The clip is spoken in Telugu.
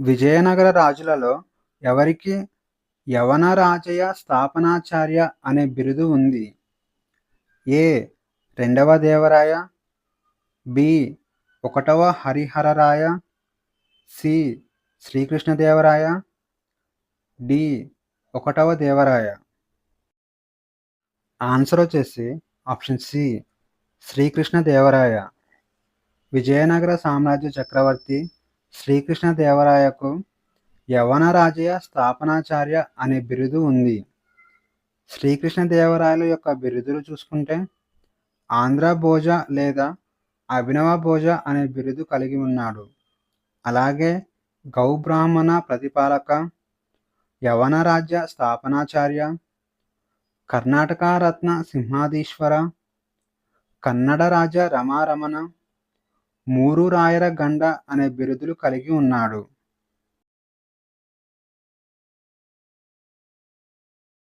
విజయనగర రాజులలో ఎవరికి యవనరాజయ స్థాపనాచార్య అనే బిరుదు ఉంది? ఏ రెండవ దేవరాయ, బి ఒకటవ హరిహరరాయ, సి శ్రీకృష్ణదేవరాయ, డి ఒకటవ దేవరాయ. ఆన్సర్ వచ్చేసి ఆప్షన్ సి శ్రీకృష్ణదేవరాయ. విజయనగర సామ్రాజ్య చక్రవర్తి శ్రీకృష్ణదేవరాయకు యవనరాజయ స్థాపనాచార్య అనే బిరుదు ఉంది. శ్రీకృష్ణదేవరాయల యొక్క బిరుదులు చూసుకుంటే ఆంధ్ర భోజ లేదా అభినవ భోజ అనే బిరుదు కలిగి ఉన్నాడు. అలాగే గౌబ్రాహ్మణ ప్రతిపాలక, యవనరాజ్య స్థాపనాచార్య, కర్ణాటక రత్న సింహాధీశ్వర, కన్నడ రాజ రమారమణ, మూరు రాయర గండ అనే బిరుదులు కలిగి ఉన్నాడు.